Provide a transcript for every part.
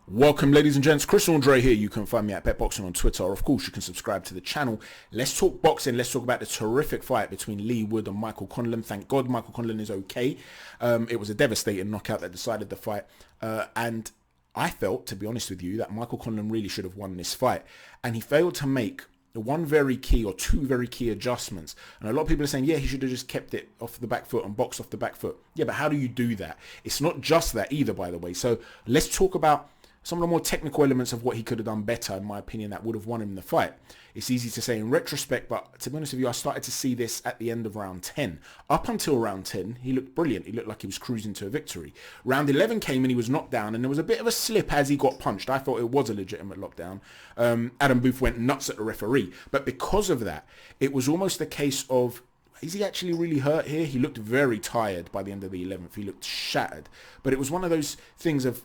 Welcome, ladies and gents. Chris Andre here. You can find me at PetBoxing on Twitter, or of course you can subscribe to the channel. Let's talk boxing. Let's talk about the terrific fight between Leigh Wood and Michael Conlan. Thank God Michael Conlan is okay. It was a devastating knockout that decided the fight, and I felt, to be honest with you, that Michael Conlan really should have won this fight, and he failed to make one very key or two very key adjustments. And a lot of people are saying, yeah, he should have just kept it off the back foot and boxed off the back foot. Yeah, but how do you do that? It's not just that either, by the way. So let's talk about some of the more technical elements of what he could have done better, in my opinion, that would have won him the fight. It's easy to say in retrospect, but to be honest with you, I started to see this at the end of round 10. Up until round 10, he looked brilliant. He looked like he was cruising to a victory. Round 11 came and he was knocked down, and there was a bit of a slip as he got punched. I thought it was a legitimate knockdown. Adam Booth went nuts at the referee. But because of that, it was almost a case of, is he actually really hurt here? He looked very tired by the end of the 11th. He looked shattered. But it was one of those things of,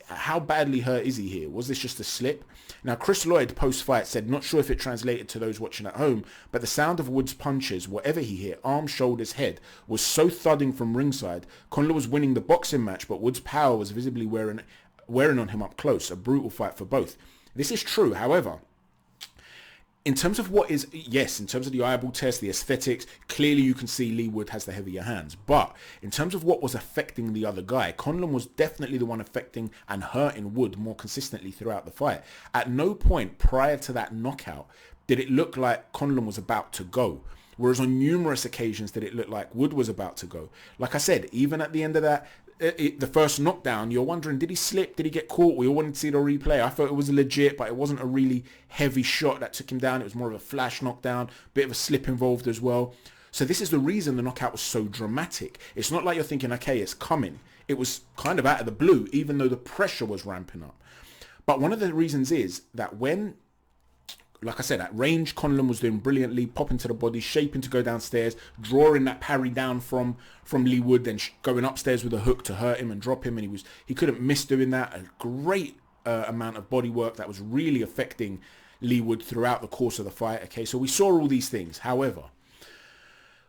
how badly hurt is he here? Was this just a slip? Now, Chris Lloyd, post-fight, said, not sure if it translated to those watching at home, but the sound of Wood's punches, whatever he hit, arm, shoulders, head, was so thudding from ringside. Conlon was winning the boxing match, but Wood's power was visibly wearing on him up close. A brutal fight for both. This is true, however. In terms of in terms of the eyeball test, the aesthetics, clearly you can see Leigh Wood has the heavier hands. But in terms of what was affecting the other guy, Conlon was definitely the one affecting and hurting Wood more consistently throughout the fight. At no point prior to that knockout did it look like Conlon was about to go. Whereas on numerous occasions did it look like Wood was about to go. Like I said, even at the end of that, the first knockdown, you're wondering, did he slip? Did he get caught? We all wanted to see the replay. I thought it was legit, but it wasn't a really heavy shot that took him down. It was more of a flash knockdown, bit of a slip involved as well. So this is the reason the knockout was so dramatic. It's not like you're thinking, okay, it's coming. It was kind of out of the blue, even though the pressure was ramping up. But one of the reasons is that when, like I said, at range, Conlon was doing brilliantly, popping to the body, shaping to go downstairs, drawing that parry down from Leigh Wood, then going upstairs with a hook to hurt him and drop him, and he couldn't miss doing that. A great amount of body work that was really affecting Leigh Wood throughout the course of the fight. Okay, so we saw all these things. However,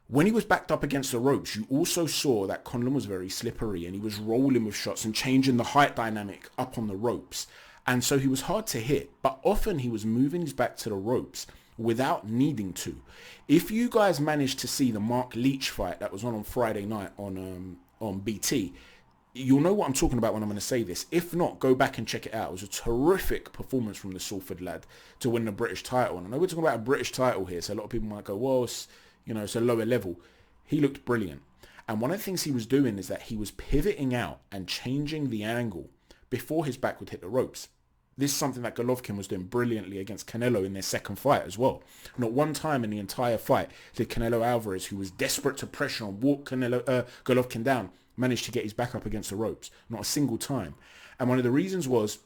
when he was backed up against the ropes, you also saw that Conlon was very slippery, and he was rolling with shots and changing the height dynamic up on the ropes. And so he was hard to hit, but often he was moving his back to the ropes without needing to. If you guys managed to see the Mark Leach fight that was on Friday night on BT, you'll know what I'm talking about when I'm going to say this. If not, go back and check it out. It was a terrific performance from the Salford lad to win the British title. And I know we're talking about a British title here, so a lot of people might go, well, it's a lower level. He looked brilliant. And one of the things he was doing is that he was pivoting out and changing the angle before his back would hit the ropes. This is something that Golovkin was doing brilliantly against Canelo in their second fight as well. Not one time in the entire fight did Canelo Alvarez, who was desperate to pressure and walk Golovkin down, manage to get his back up against the ropes. Not a single time. And one of the reasons was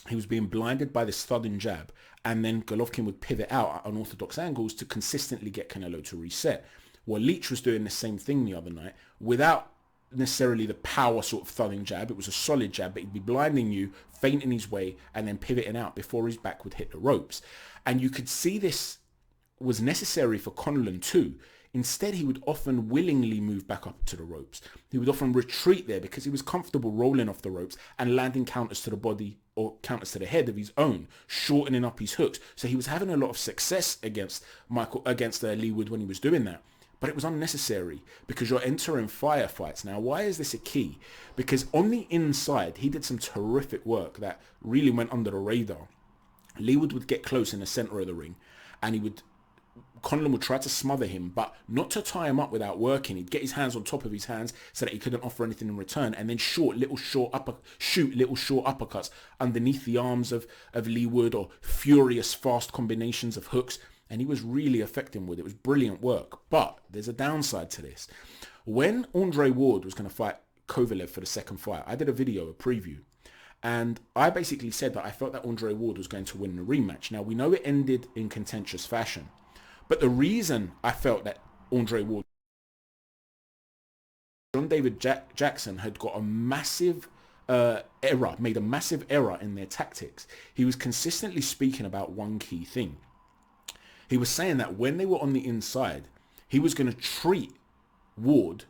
he was being blinded by this thudding jab, and then Golovkin would pivot out at unorthodox angles to consistently get Canelo to reset. Well, Leach was doing the same thing the other night without necessarily the power sort of thudding jab. It was a solid jab, but he'd be blinding you, feinting his way, and then pivoting out before his back would hit the ropes. And you could see this was necessary for Conlon too. Instead, he would often willingly move back up to the ropes. He would often retreat there because he was comfortable rolling off the ropes and landing counters to the body or counters to the head of his own, shortening up his hooks. So he was having a lot of success against Leigh Wood when he was doing that. But it was unnecessary because you're entering firefights. Now, why is this a key? Because on the inside, he did some terrific work that really went under the radar. Leigh Wood would get close in the center of the ring, and Conlon would try to smother him, but not to tie him up without working. He'd get his hands on top of his hands so that he couldn't offer anything in return, and then shoot little short uppercuts underneath the arms of Leigh Wood, or furious fast combinations of hooks. And he was really affecting Wood. It was brilliant work. But there's a downside to this. When Andre Ward was going to fight Kovalev for the second fight, I did a video, a preview. And I basically said that I felt that Andre Ward was going to win the rematch. Now, we know it ended in contentious fashion. But the reason I felt that Andre Ward, John David Jackson had got a massive made a massive error in their tactics. He was consistently speaking about one key thing. He was saying that when they were on the inside, he was going to treat Ward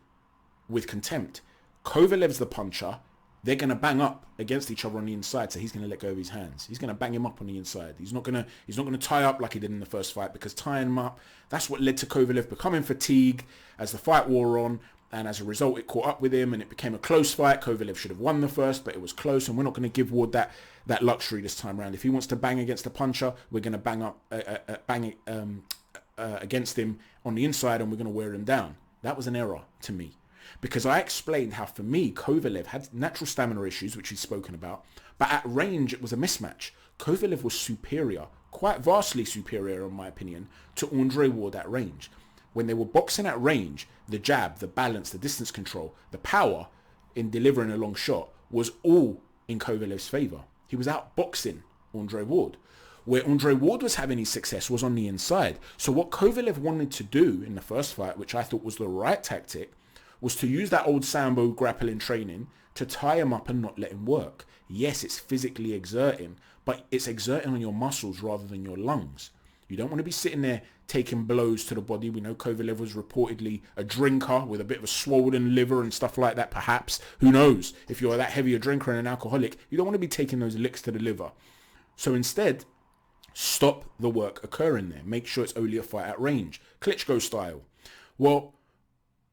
with contempt. Kovalev's the puncher. they're going to bang up against each other on the inside, so he's going to let go of his hands. He's going to bang him up on the inside. He's not going to tie up like he did in the first fight, because tying him up, that's what led to Kovalev becoming fatigued as the fight wore on, and as a result it caught up with him and it became a close fight. Kovalev should have won the first, but it was close, and we're not going to give Wood that luxury this time around. If he wants to bang against a puncher, we're going to bang against him on the inside, and we're going to wear him down. That was an error to me, because I explained how, for me, Kovalev had natural stamina issues, which he's spoken about, but at range it was a mismatch. Kovalev was superior, quite vastly superior in my opinion, to Andre Ward at range. When they were boxing at range, the jab, the balance, the distance control, the power in delivering a long shot was all in Kovalev's favour. He was outboxing Andre Ward. Where Andre Ward was having his success was on the inside. So what Kovalev wanted to do in the first fight, which I thought was the right tactic, was to use that old Sambo grappling training to tie him up and not let him work. Yes, it's physically exerting, but it's exerting on your muscles rather than your lungs. You don't want to be sitting there taking blows to the body. We know Kovalev was reportedly a drinker with a bit of a swollen liver and stuff like that, perhaps. Who knows? If you're that heavy a drinker and an alcoholic, you don't want to be taking those licks to the liver. So instead, stop the work occurring there. Make sure it's only a fight at range. Klitschko style. Well,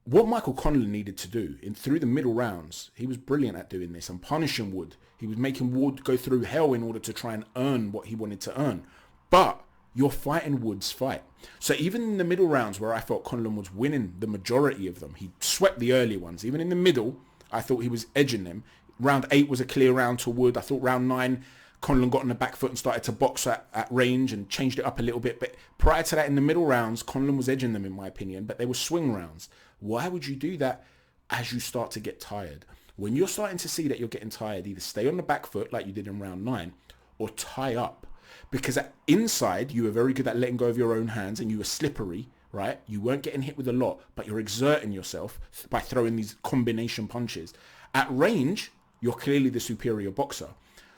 what Michael Conlan needed to do through the middle rounds, he was brilliant at doing this and punishing Wood. He was making Wood go through hell in order to try and earn what he wanted to earn. But you're fighting Wood's fight. So even in the middle rounds where I felt Conlan was winning the majority of them, he swept the early ones. Even in the middle, I thought he was edging them. Round 8 was a clear round to Wood. I thought round 9, Conlan got on the back foot and started to box at range and changed it up a little bit. But prior to that, in the middle rounds, Conlan was edging them in my opinion, but they were swing rounds. Why would you do that? As you start to get tired. When you're starting to see that you're getting tired, either stay on the back foot like you did in round 9 or tie up. Because inside, you were very good at letting go of your own hands and you were slippery, right? You weren't getting hit with a lot, but you're exerting yourself by throwing these combination punches. At range, you're clearly the superior boxer.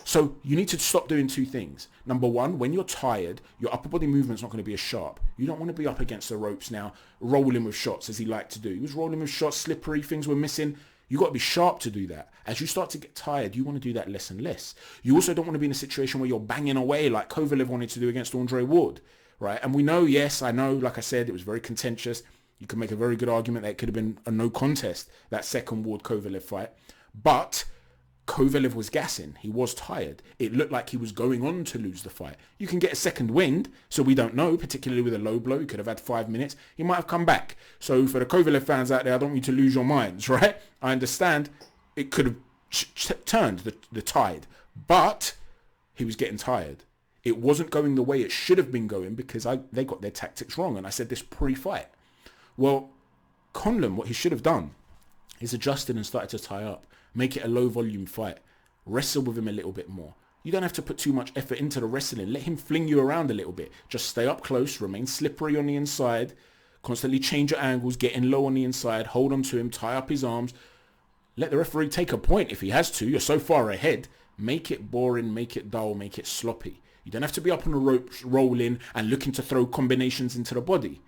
So you need to stop doing two things. Number one, when you're tired, your upper body movement's not going to be as sharp. You don't want to be up against the ropes now, rolling with shots as he liked to do. He was rolling with shots, slippery, things were missing. You got to be sharp to do that. As you start to get tired, you want to do that less and less. You also don't want to be in a situation where you're banging away like Kovalev wanted to do against Andre Ward, right? And we know, yes, I know, like I said, it was very contentious. You can make a very good argument that it could have been a no contest, that second Ward-Kovalev fight. But Kovalev was gassing. He was tired. It looked like he was going on to lose the fight. You can get a second wind, so we don't know, particularly with a low blow. He could have had 5 minutes. He might have come back. So for the Kovalev fans out there, I don't want you to lose your minds, right? I understand it could have turned the tide, but he was getting tired. It wasn't going the way it should have been going because they got their tactics wrong, and I said this pre-fight. Well, Conlon, what he should have done is adjusted and started to tie up. Make it a low volume fight. Wrestle with him a little bit more. You don't have to put too much effort into the wrestling. Let him fling you around a little bit. Just stay up close, remain slippery on the inside, constantly change your angles, get in low on the inside, hold on to him, tie up his arms. Let the referee take a point if he has to. You're so far ahead. Make it boring, make it dull, make it sloppy. You don't have to be up on the ropes, rolling and looking to throw combinations into the body.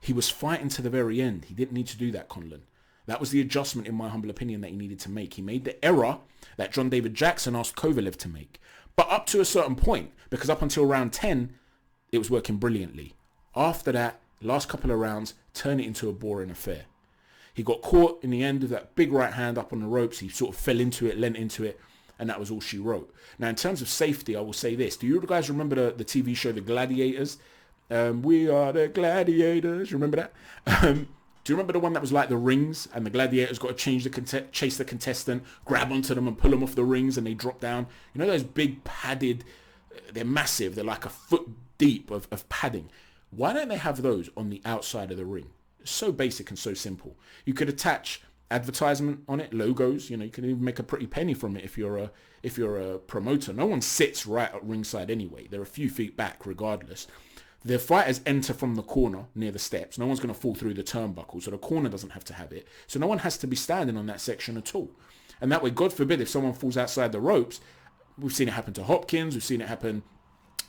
He was fighting to the very end. He didn't need to do that, Conlon. That was the adjustment, in my humble opinion, that he needed to make. He made the error that John David Jackson asked Kovalev to make. But up to a certain point, because up until round 10, it was working brilliantly. After that, last couple of rounds, turn it into a boring affair. He got caught in the end of that big right hand up on the ropes. He sort of fell into it, leant into it, and that was all she wrote. Now, in terms of safety, I will say this. Do you guys remember the TV show The Gladiators? We are the gladiators. You remember that? Do you remember the one that was like the rings and the gladiators got to chase the contestant, grab onto them and pull them off the rings and they drop down? You know those big padded, they're massive, they're like a foot deep of padding. Why don't they have those on the outside of the ring? It's so basic and so simple. You could attach advertisement on it, logos, you know, you can even make a pretty penny from it if you're a promoter. No one sits right at ringside anyway. They're a few feet back regardless. The fighters enter from the corner near the steps. No one's going to fall through the turnbuckle, so the corner doesn't have to have it. So no one has to be standing on that section at all. And that way, God forbid, if someone falls outside the ropes, we've seen it happen to Hopkins, we've seen it happen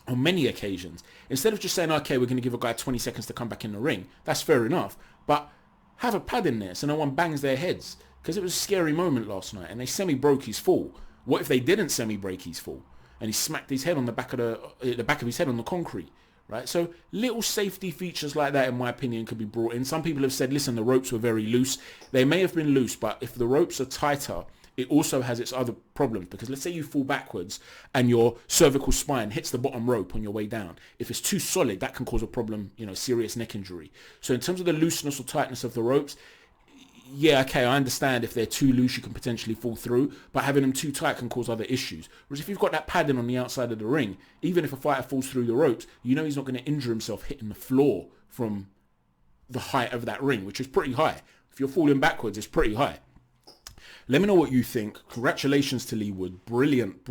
on many occasions. Instead of just saying, okay, we're going to give a guy 20 seconds to come back in the ring, that's fair enough. But have a pad in there so no one bangs their heads. because it was a scary moment last night, and they semi-broke his fall. What if they didn't semi-break his fall, and he smacked his head on the back of his head on the concrete, right? So little safety features like that, in my opinion, could be brought in. Some people have said, listen, the ropes were very loose. They may have been loose, but if the ropes are tighter, it also has its other problems, because let's say you fall backwards and your cervical spine hits the bottom rope on your way down. If it's too solid, that can cause a problem, serious neck injury. So in terms of the looseness or tightness of the ropes, yeah, okay, I understand if they're too loose, you can potentially fall through, but having them too tight can cause other issues. Whereas if you've got that padding on the outside of the ring, even if a fighter falls through the ropes, he's not going to injure himself hitting the floor from the height of that ring, which is pretty high. If you're falling backwards, it's pretty high. Let me know what you think. Congratulations to Leigh Wood. Brilliant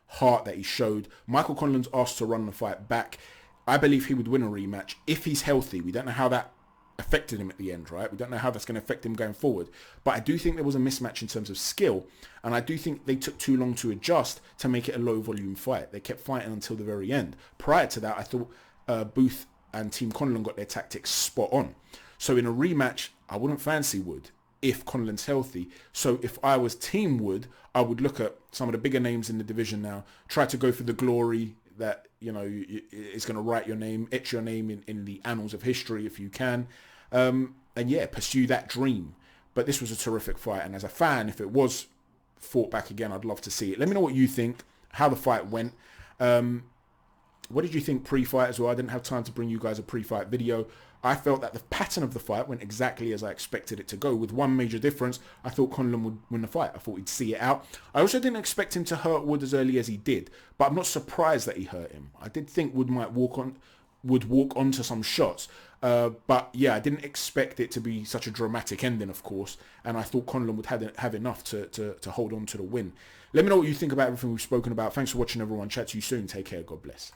heart that he showed. Michael Conlan's asked to run the fight back. I believe he would win a rematch if he's healthy. We don't know how that affected him at the end, right? We don't know how that's going to affect him going forward. But I do think there was a mismatch in terms of skill. And I do think they took too long to adjust to make it a low volume fight. They kept fighting until the very end. Prior to that, I thought Booth and Team Conlon got their tactics spot on. So in a rematch, I wouldn't fancy Wood if Conlan's healthy. So if I was Team Wood, I would look at some of the bigger names in the division now, try to go for the glory that, is going to write your name, etch your name in the annals of history if you can. And yeah, pursue that dream. But this was a terrific fight. And as a fan, if it was fought back again, I'd love to see it. Let me know what you think, how the fight went. What did you think pre-fight as well? I didn't have time to bring you guys a pre-fight video. I felt that the pattern of the fight went exactly as I expected it to go, with one major difference. I thought Conlan would win the fight. I thought he'd see it out. I also didn't expect him to hurt Wood as early as he did, but I'm not surprised that he hurt him. I did think Wood might walk onto some shots, but yeah, I didn't expect it to be such a dramatic ending, of course, and I thought Conlan would have enough to hold on to the win. Let me know what you think about everything we've spoken about. Thanks for watching, everyone. Chat to you soon. Take care. God bless.